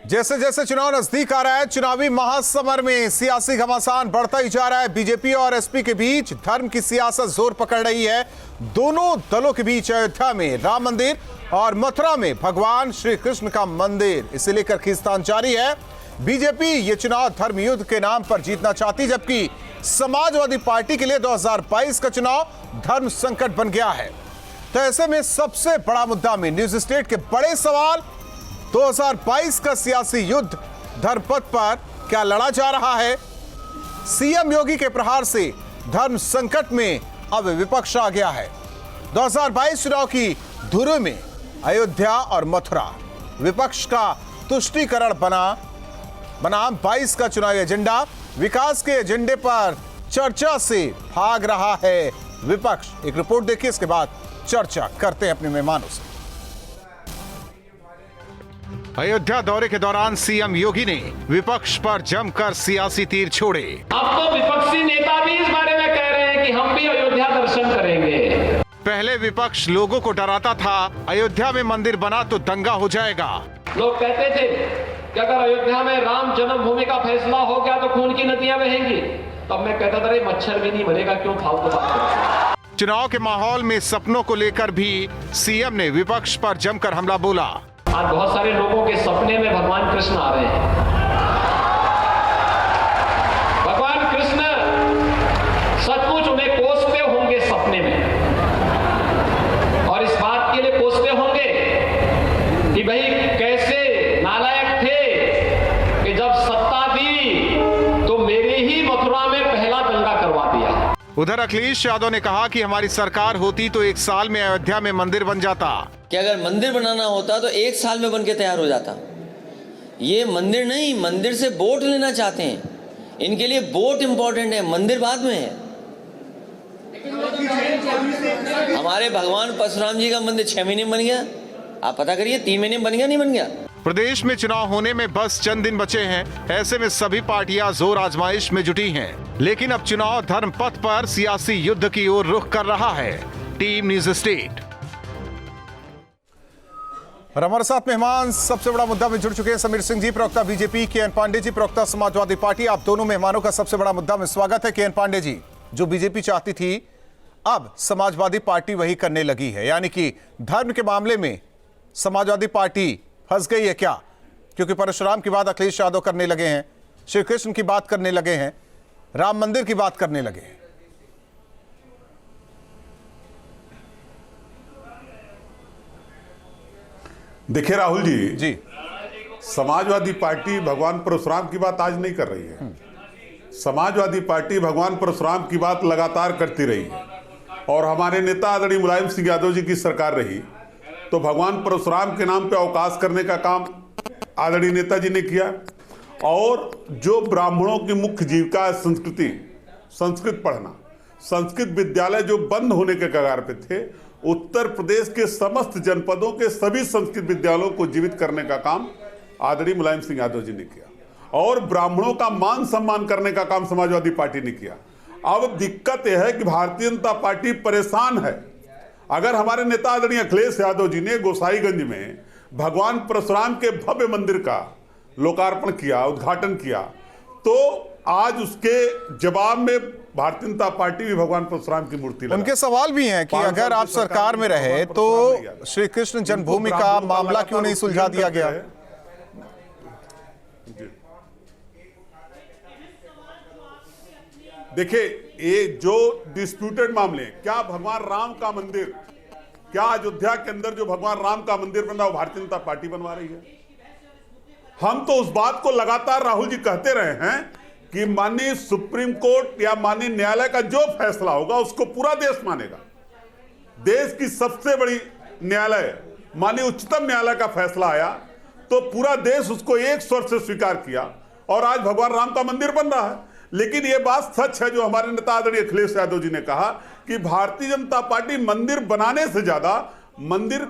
जैसे जैसे चुनाव नजदीक आ रहा है, चुनावी महासमर में सियासी घमासान बढ़ता ही जा रहा है। बीजेपी और एसपी के बीच धर्म की सियासत जोर पकड़ रही है। दोनों दलों के बीच अयोध्या में राम मंदिर और मथुरा में भगवान श्री कृष्ण का मंदिर, इसे लेकर खींचतान जारी है। बीजेपी ये चुनाव धर्म युद्ध के नाम पर जीतना चाहती, जबकि समाजवादी पार्टी के लिए 2022 का चुनाव धर्म संकट बन गया है। तो ऐसे में सबसे बड़ा मुद्दा में न्यूज स्टेट के बड़े सवाल, 2022 का सियासी युद्ध धर्मपथ पर क्या लड़ा जा रहा है? सीएम योगी के प्रहार से धर्म संकट में अब विपक्ष आ गया है। 2022 चुनाव की धुरी में अयोध्या और मथुरा, विपक्ष का तुष्टीकरण बनाम 22 का चुनावी एजेंडा, विकास के एजेंडे पर चर्चा से भाग रहा है विपक्ष। एक रिपोर्ट देखिए, इसके बाद चर्चा करते हैं अपने मेहमानों से। अयोध्या दौरे के दौरान सीएम योगी ने विपक्ष पर जमकर सियासी तीर छोड़े। अब तो विपक्षी नेता भी इस बारे में कह रहे हैं कि हम भी अयोध्या दर्शन करेंगे। पहले विपक्ष लोगों को डराता था, अयोध्या में मंदिर बना तो दंगा हो जाएगा। लोग कहते थे कि अगर अयोध्या में राम जन्मभूमि का फैसला हो गया तो खून की नदियां बहेंगी। तब मैं कहता था, मच्छर भी नहीं मरेगा, क्यों फालतू बात करते। चुनाव के माहौल में सपनों को लेकर भी सीएम ने विपक्ष पर जमकर हमला बोला। आज बहुत सारे लोगों के सपने में भगवान कृष्ण आ रहे हैं। भगवान कृष्ण सचमुच उन्हें कोसते होंगे सपने में, और इस बात के लिए कोसते होंगे कि भाई कैसे नालायक थे कि जब सत्ता दी तो मेरी ही मथुरा में पहला दंगा करवा दिया। उधर अखिलेश यादव ने कहा कि हमारी सरकार होती तो 1 साल में अयोध्या में मंदिर बन जाता। कि अगर मंदिर बनाना होता तो 1 साल में बन के तैयार हो जाता। ये मंदिर नहीं, मंदिर से वोट लेना चाहते हैं। इनके लिए वोट इंपॉर्टेंट है, मंदिर बाद में है। हमारे भगवान परशुराम जी का मंदिर 6 महीने में बन गया। आप पता करिए 3 महीने में बन गया, नहीं बन गया। प्रदेश में चुनाव होने में बस चंद दिन बचे हैं। ऐसे में सभी पार्टियां जोर आजमाइश में जुटी हैं। लेकिन अब चुनाव धर्म पथ पर सियासी युद्ध की ओर रुख कर रहा है। Team news state. और हमारे साथ मेहमान सबसे बड़ा मुद्दा में जुड़ चुके हैं। समीर सिंह जी, प्रवक्ता बीजेपी, के.एन. पांडे जी, प्रवक्ता समाजवादी पार्टी। आप दोनों मेहमानों का सबसे बड़ा मुद्दा में स्वागत है। के.एन. पांडे जी, जो बीजेपी चाहती थी अब समाजवादी पार्टी वही करने लगी है, यानी कि धर्म के मामले में समाजवादी पार्टी फंस गई है क्या? क्योंकि परशुराम की बात अखिलेश यादव करने लगे हैं, श्री कृष्ण की बात करने लगे हैं, राम मंदिर की बात करने लगे हैं। देखिए राहुल जी, समाजवादी पार्टी भगवान परशुराम की बात आज नहीं कर रही है। समाजवादी पार्टी भगवान परशुराम की बात लगातार करती रही है, और हमारे नेता आदरणीय मुलायम सिंह यादव जी की सरकार रही तो भगवान परशुराम के नाम पे अवकाश करने का काम आदरणीय नेताजी ने किया। और जो ब्राह्मणों की मुख्य जीविका है संस्कृति, संस्कृत पढ़ना, संस्कृत विद्यालय जो बंद होने के कगार पे थे, उत्तर प्रदेश के समस्त जनपदों के सभी संस्कृत विद्यालयों को जीवित करने का काम आदरणीय मुलायम सिंह यादव जी ने किया। और ब्राह्मणों का मान सम्मान करने का काम समाजवादी पार्टी ने किया। अब दिक्कत यह है कि भारतीय जनता पार्टी परेशान है। अगर हमारे नेता आदरणीय अखिलेश यादव जी ने गोसाईगंज में भगवान परशुराम के भव्य मंदिर का लोकार्पण किया, उद्घाटन किया, तो आज उसके जवाब में भारतीय जनता पार्टी भी भगवान परशुराम की मूर्ति लगा। उनके सवाल भी हैं कि अगर आप सरकार में रहे तो श्री कृष्ण जन्मभूमि का मामला क्यों नहीं सुलझा दिया गया? देखिए, ये जो डिस्प्यूटेड मामले, क्या भगवान राम का मंदिर, क्या अयोध्या के अंदर जो भगवान राम का मंदिर बन रहा है वो भारतीय जनता पार्टी बनवा रही है? हम तो उस बात को लगातार राहुल जी कहते रहे हैं कि माननीय सुप्रीम कोर्ट या माननीय न्यायालय का जो फैसला होगा उसको पूरा देश मानेगा। देश की सबसे बड़ी न्यायालय माननीय उच्चतम न्यायालय का फैसला आया तो पूरा देश उसको एक स्वर से स्वीकार किया, और आज भगवान राम का मंदिर बन रहा है। लेकिन यह बात सच है जो हमारे नेता आदरणीय अखिलेश यादव जी ने कहा कि भारतीय जनता पार्टी मंदिर बनाने से ज्यादा मंदिर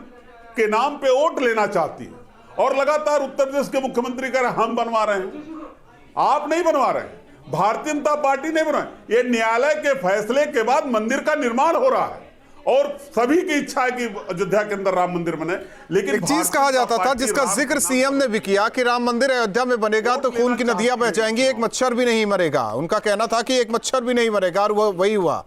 के नाम पे वोट लेना चाहती है। और लगातार उत्तर प्रदेश के मुख्यमंत्री कह रहे हैं हम बनवा रहे हैं। आप नहीं बनवा रहे हैं, भारतीय जनता पार्टी नहीं बनवा। ये न्यायालय के फैसले के बाद मंदिर का निर्माण हो रहा है, और सभी की इच्छा है कि अयोध्या के अंदर राम मंदिर बने। लेकिन एक चीज कहा जाता था जिसका जिक्र सीएम ने भी किया कि राम मंदिर अयोध्या में बनेगा तो खून की नदियां बह जाएंगी, एक मच्छर भी नहीं मरेगा। उनका कहना था कि एक मच्छर भी नहीं मरेगा और वो वही हुआ।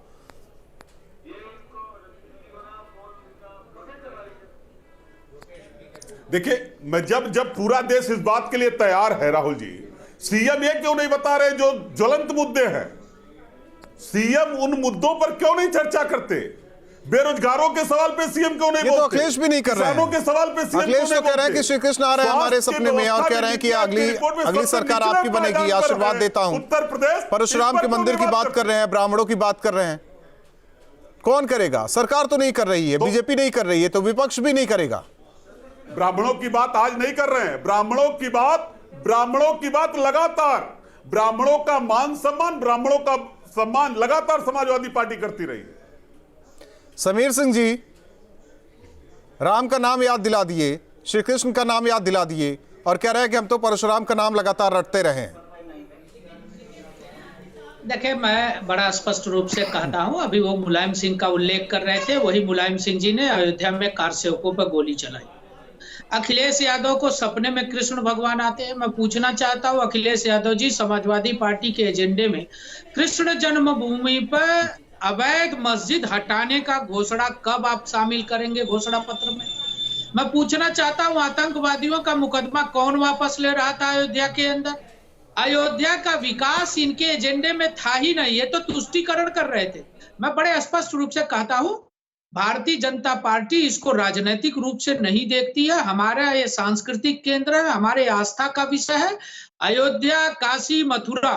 देखिए, मैं जब पूरा देश इस बात के लिए तैयार है, राहुल जी, सीएम ये क्यों नहीं बता रहे जो ज्वलंत मुद्दे हैं? सीएम उन मुद्दों पर क्यों नहीं चर्चा करते? बेरोजगारों के सवाल पे सीएम क्यों नहीं बोलते? तो अखिलेश भी नहीं कर रहे हैं। किसानों के सवाल पे सीएम अखिलेश तो कह रहे हैं कि श्री कृष्ण आ रहे हैं हमारे सपने में और कह रहे हैं कि अगली सरकार आपकी बनेगी, आशीर्वाद देता हूं। उत्तर प्रदेश परशुराम के मंदिर की बात कर रहे हैं, ब्राह्मणों की बात कर रहे हैं। कौन करेगा? सरकार तो नहीं कर रही है, बीजेपी नहीं कर रही है, तो विपक्ष भी नहीं करेगा। ब्राह्मणों की बात आज नहीं कर रहे हैं। ब्राह्मणों की बात लगातार, ब्राह्मणों का मान सम्मान, ब्राह्मणों का सम्मान लगातार समाजवादी पार्टी करती रही है। समीर सिंह जी राम का नाम याद दिला दिए, श्री कृष्ण का नाम याद दिला दिए और कह रहे हैं कि हम तो परशुराम का नाम लगातार रटते रहे। देखिए, मैं बड़ा स्पष्ट रूप से कहता हूं, अभी वो मुलायम सिंह का उल्लेख कर रहे थे, वही मुलायम सिंह जी ने अयोध्या में कार सेवकों पर गोली चलाई। अखिलेश यादव को सपने में कृष्ण भगवान आते हैं। मैं पूछना चाहता हूं अखिलेश यादव जी, समाजवादी पार्टी के एजेंडे में कृष्ण जन्मभूमि पर अवैध मस्जिद हटाने का घोषणा कब आप शामिल करेंगे घोषणा पत्र में? मैं पूछना चाहता हूं आतंकवादियों का मुकदमा कौन वापस ले रहा था अयोध्या के अंदर? अयोध्या का विकास इनके एजेंडे में था ही नहीं, ये तो तुष्टीकरण कर रहे थे। मैं बड़े स्पष्ट रूप से कहता हूं, भारतीय जनता पार्टी इसको राजनीतिक रूप से नहीं देखती है। हमारा ये सांस्कृतिक केंद्र है, हमारे आस्था का विषय है। अयोध्या, काशी, मथुरा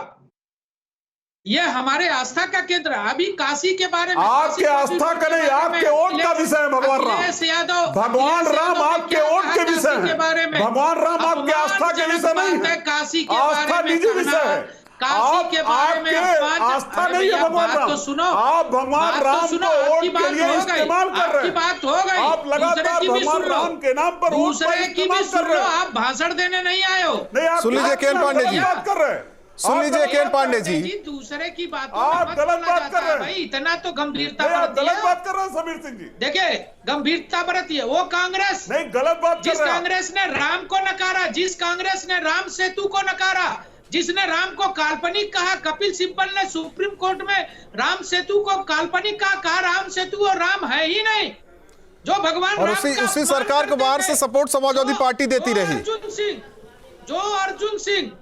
ये हमारे आस्था का केंद्र है। अभी काशी के बारे में, आपके आस्था का नहीं, आपके वोट का विषय है। भगवान राम, भगवान राम आपके वोट के विषय है। भगवान राम आपके आस्था के विषय नहीं है। काशी के आस्था निजी विषय है। काशी के बारे में आस्था नहीं है भगवान राम। तो सुनो, आप भगवान राम को वोट के लिए इस्तेमाल कर रहे हैं। बात हो गई, आप लगातार भगवान राम के नाम पर दूसरे की भी सुन लो। आप भाषण देने नहीं आए हो। सुन लीजिए केन पांडे जी, बात कर रहे हैं। सुन लीजिए केन पांडे जी, दूसरे की बात आप गलत बात कर रहे हैं भाई। इतना तो गंभीरता गलत बात कर रहे हैं समीर सिंह जी। देखिए, गंभीरता बरती है वो कांग्रेस नहीं, गलत बात कर जिस रहे हैं। कांग्रेस ने राम को नकारा, जिस कांग्रेस ने राम सेतु को नकारा, जिसने राम को काल्पनिक कहा, कपिल सिब्बल ने सुप्रीम कोर्ट में राम सेतु को काल्पनिक कहा राम सेतु और राम है ही नहीं। जो भगवान और राम उसी सरकार को बाहर से सपोर्ट समाजवादी पार्टी देती रही। अर्जुन सिंह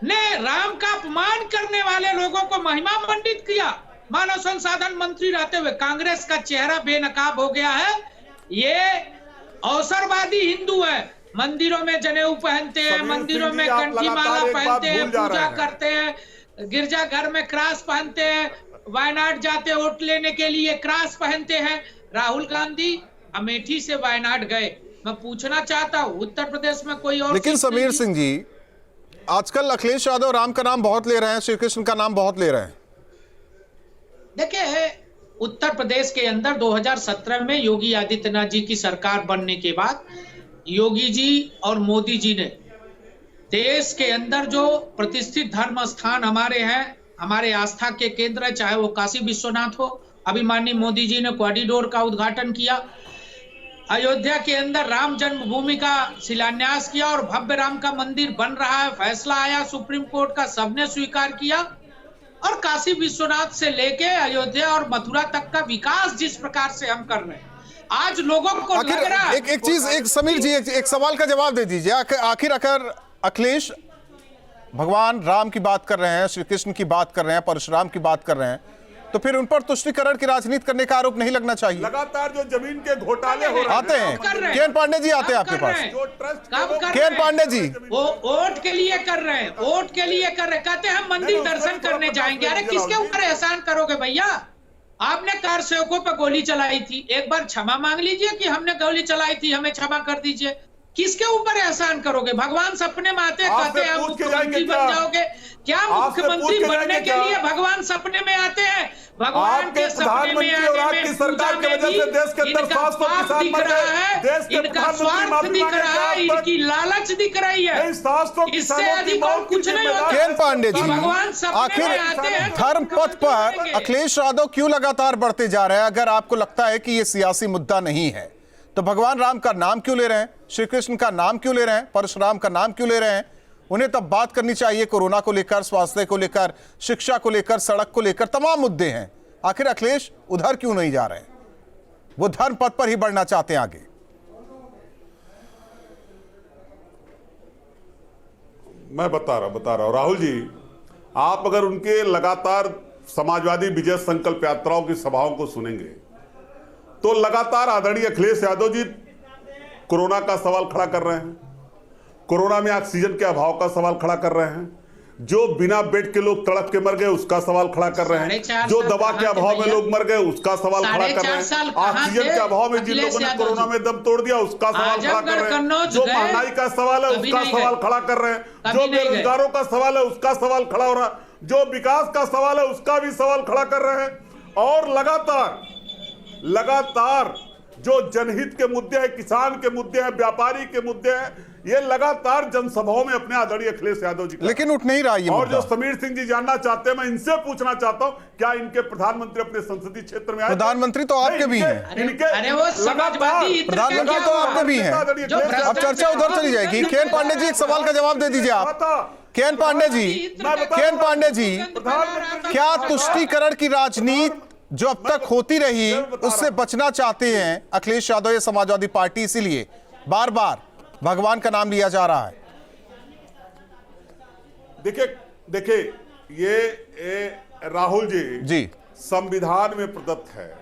ने राम का अपमान करने वाले लोगों को महिमा मंडित किया, मानव संसाधन मंत्री रहते हुए। कांग्रेस का चेहरा बेनकाब हो गया है। ये अवसरवादी हिंदू है, मंदिरों में जनेऊ पहनते हैं, मंदिरों में कंठी माला पहनते हैं, पूजा करते हैं, गिरजाघर में क्रास पहनते हैं, वायनाड जाते वोट लेने के लिए क्रास पहनते हैं। राहुल गांधी अमेठी से वायनाड गए। मैं पूछना चाहता हूं उत्तर प्रदेश में कोई और, लेकिन समीर सिंह जी, आजकल अखिलेश यादव राम का नाम बहुत ले रहे हैं, श्री कृष्ण का नाम बहुत ले रहे हैं। देखिए, उत्तर प्रदेश के अंदर 2017 में योगी आदित्यनाथ जी की सरकार बनने के बाद योगी जी और मोदी जी ने देश के अंदर जो प्रतिष्ठित धर्म स्थान हमारे हैं, हमारे आस्था के केंद्र है, चाहे वो काशी विश्वनाथ हो, अभी माननीय मोदी जी ने कॉरिडोर का उद्घाटन किया, अयोध्या के अंदर राम जन्मभूमि का शिलान्यास किया और भव्य राम का मंदिर बन रहा है। फैसला आया सुप्रीम कोर्ट का, सबने स्वीकार किया। और काशी विश्वनाथ से लेके अयोध्या और मथुरा तक का विकास जिस प्रकार से हम कर रहे हैं, आज लोगों को लग रहा है। एक चीज, एक समीर जी, एक सवाल का जवाब दे दीजिए। आखिर अगर अखिलेश भगवान राम की बात कर रहे हैं, श्री कृष्ण की बात कर रहे हैं, परशुराम की बात कर रहे हैं, तो फिर उन पर तुष्टीकरण की राजनीति करने का आरोप नहीं लगना चाहिए? लगातार जो जमीन के घोटाले हो रहे आते हैं, केन पांडे जी आते हैं आपके पास। केन पांडे जी, वो वोट के लिए कर रहे हैं, वोट के लिए कर रहे हैं। कहते हैं हम मंदिर दर्शन करने जाएंगे। अरे किसके ऊपर एहसान करोगे भैया? आपने कार सेवकों पर गोली चलाई थी, एक बार क्षमा मांग लीजिए कि हमने गोली चलाई थी, हमें क्षमा कर दीजिए। किसके ऊपर एहसान करोगे? भगवान सपने में आते कहते हैं आप मुख्यमंत्री बन जाओगे। क्या मुख्यमंत्री बनने के लिए भगवान सपने में आते हैं? भगवान के सपने में आने में सरकार की वजह से देश के अंदर 700 किसान मर गए। देश के इनका स्वार्थ दिख रहा है, इनकी लालच दिख रही है। 700 इससे अधिक और कुछ नहीं होता। केन पांडे जी, भगवान सपने आखिर में आते हैं, धर्म पथ पर अखिलेश यादव क्यों लगातार बढ़ते जा रहे हैं? अगर आपको लगता है कि यह सियासी मुद्दा नहीं है तो भगवान राम का नाम क्यों ले रहे हैं? श्री कृष्ण का नाम क्यों ले रहे हैं? परशुराम का नाम क्यों ले रहे हैं? उन्हें तब बात करनी चाहिए कोरोना को लेकर, स्वास्थ्य को लेकर, शिक्षा को लेकर, सड़क को लेकर, तमाम मुद्दे हैं। आखिर अखिलेश उधर क्यों नहीं जा रहे? वो धर्म पथ पर ही बढ़ना चाहते हैं आगे। मैं बता रहा हूं राहुल जी, आप अगर उनके लगातार समाजवादी विजय संकल्प यात्राओं की सभाओं को सुनेंगे तो लगातार आदरणीय अखिलेश यादव जी कोरोना का सवाल खड़ा कर रहे हैं, कोरोना में ऑक्सीजन के अभाव का सवाल खड़ा कर रहे हैं, जो बिना बेड के लोग तड़प के मर गए उसका सवाल खड़ा कर रहे हैं, जो दवा के अभाव में लोग मर गए उसका सवाल खड़ा कर रहे हैं, ऑक्सीजन के अभाव में जिन लोगों ने कोरोना में दम तोड़ दिया उसका सवाल खड़ा कर रहे हैं, जो महंगाई का सवाल है उसका सवाल खड़ा कर रहे हैं, जो बेरोजगारों का सवाल है उसका सवाल खड़ा हो रहा है, जो विकास का सवाल है उसका भी सवाल खड़ा कर रहे हैं। और लगातार जो जनहित के मुद्दे हैं, किसान के मुद्दे हैं, व्यापारी के मुद्दे हैं, ये लगातार जनसभाओं में अपने आदरणीय अखिलेश यादव जी, लेकिन उठ नहीं रहा ये और मुद्दा। जो समीर सिंह जी जानना चाहते हैं, मैं इनसे पूछना चाहता हूं, क्या इनके प्रधानमंत्री अपने संसदीय क्षेत्र में आए? प्रधानमंत्री तो आपके भी हैं। अरे वो समाजवादी प्रधानमंत्री तो आपके भी हैं। अब चर्चा उधर चली जाएगी। केन पांडे जी, एक सवाल का जवाब दे दीजिए आप। केन पांडे जी, क्या तुष्टीकरण की राजनीति जो अब तक होती रही उससे बचना चाहते हैं अखिलेश यादव या समाजवादी पार्टी, इसीलिए बार बार भगवान का नाम लिया जा रहा है? देखिए ये राहुल जी संविधान में प्रदत्त है,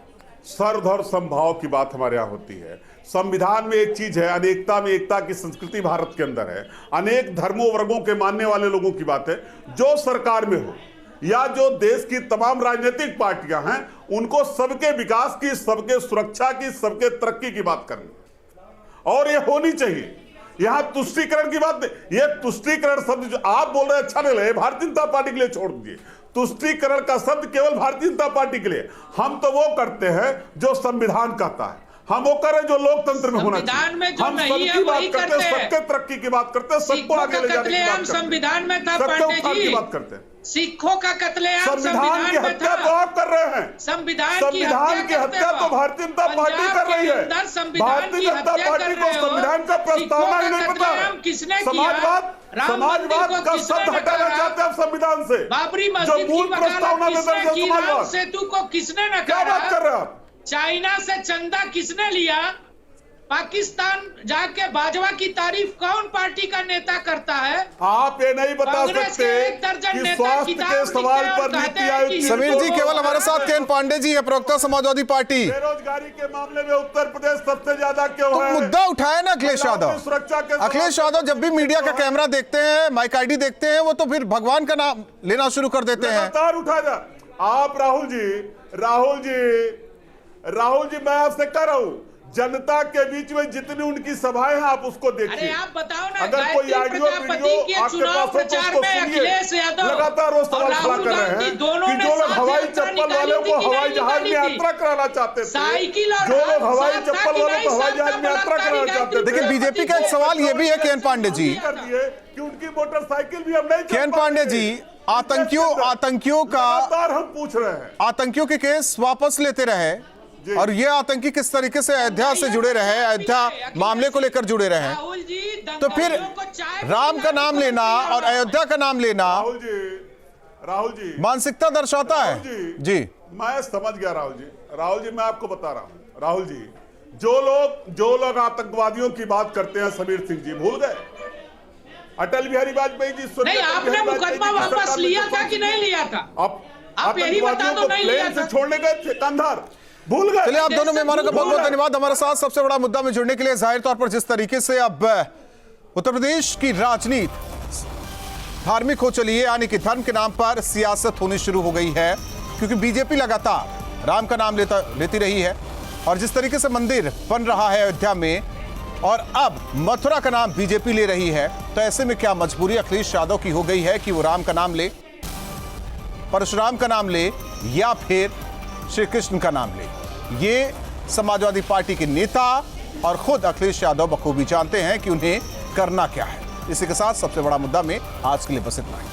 सर्वधर्म समभाव की बात हमारे यहाँ होती है। संविधान में एक चीज है, अनेकता में एकता की संस्कृति भारत के अंदर है। अनेक धर्मों वर्गों के मानने वाले लोगों की बात है। जो सरकार में हो या जो देश की तमाम राजनीतिक पार्टियां हैं, उनको सबके विकास की, सबके सुरक्षा की, सबके तरक्की की बात करनी, और ये होनी चाहिए। यहां तुष्टीकरण की बात नहीं। ये तुष्टीकरण शब्द जो आप बोल रहे हैं अच्छा नहीं लगे, भारतीय जनता पार्टी के लिए छोड़ दीजिए। तुष्टीकरण का शब्द केवल भारतीय जनता पार्टी के लिए। हम तो वो करते हैं जो संविधान कहता है, हम वो करें जो लोकतंत्र में होना चाहिए। हम सबकी बात करते हैं, सबके तरक्की की बात करते हैं, सबको आगे ले जाने की बात करते हैं, संविधान में था सबके उत्थान की बात करते हैं। सिखों का कत्लेआम संविधान की हत्या तो आप कर रहे हैं। संविधान की हत्या तो भारतीय जनता पार्टी कर रही है। भारतीय जनता पार्टी को संविधान का प्रस्तावना ही नहीं पता है। किसने समाजवाद का शब्द हटाना चाहते हैं आप संविधान से। बाबरी जो मस्जिद मूल प्रस्तावना में दर्ज है समाजवाद। सेतु को किसने न क्या बात कर रहे हैं आप? चाइना से चंदा किसने लिया? पाकिस्तान जाके बाजवा की तारीफ कौन पार्टी का नेता करता है? आप ये नहीं बता सकते कि स्वास्थ्य के सवाल पर नीति आयोग। समीर जी, केवल हमारे साथ केन पांडे जी है, प्रवक्ता समाजवादी पार्टी। बेरोजगारी के मामले में उत्तर प्रदेश सबसे ज्यादा क्यों है? मुद्दा उठाया ना अखिलेश यादव। सुरक्षा के अखिलेश यादव जब भी मीडिया का कैमरा देखते हैं, माइक आईडी देखते हैं, वो तो फिर भगवान का नाम लेना शुरू कर देते हैं। लगातार उठा जा। आप राहुल जी मैं आपसे कह रहा हूं, जनता के बीच में जितनी उनकी सभाएं हैं आप उसको देखिए। अरे आप बताओ ना, अगर कोई ऑडियो वीडियो आपके पास हो तो उसको सुनिए। लगातार वो सवाल खड़ा कर रहे हैं कि जो लोग हवाई चप्पल वालों को हवाई जहाज में यात्रा कराना चाहते थे, जो लोग हवाई चप्पल वालों को हवाई जहाज में यात्रा कराना चाहते थे। देखिए, बीजेपी का एक सवाल ये भी है केन पांडे जी, कि उनकी मोटरसाइकिल भी हम नहीं। केन पांडे जी, आतंकियों का हम पूछ रहे हैं, आतंकियों के केस वापस लेते रहे और ये आतंकी किस तरीके से अयोध्या से जुड़े रहे, अयोध्या मामले को लेकर जुड़े रहे, तो फिर राम का नाम लेना और अयोध्या का नाम लेना राहुल जी मानसिकता दर्शाता है। जी मैं समझ गया राहुल जी मैं आपको बता रहा हूं। राहुल जी, जो लोग आतंकवादियों की बात करते हैं, समीर सिंह जी भूल गए अटल बिहारी वाजपेयी जी। नहीं, आपने मुकदमा वापस लिया था कि नहीं लिया था? आप यही बता दो, नहीं लिया था। छोड़ने गए थे कंधार, भूल गए। चलिए, आप दोनों मेहमानों का बहुत बहुत धन्यवाद हमारे साथ सबसे बड़ा मुद्दा में जुड़ने के लिए। जाहिर तौर पर जिस तरीके से अब उत्तर प्रदेश की राजनीति धार्मिक हो चली है, यानी कि धर्म के नाम पर सियासत होनी शुरू हो गई है, क्योंकि बीजेपी लगातार राम का नाम लेती रही है और जिस तरीके से मंदिर बन रहा है अयोध्या में, और अब मथुरा का नाम बीजेपी ले रही है, तो ऐसे में क्या मजबूरी अखिलेश यादव की हो गई है कि वो राम का नाम ले, परशुराम का नाम ले या फिर श्री कृष्ण का नाम ले? ये समाजवादी पार्टी के नेता और खुद अखिलेश यादव बखूबी जानते हैं कि उन्हें करना क्या है। इसी के साथ सबसे बड़ा मुद्दा में आज के लिए बस इतना ही।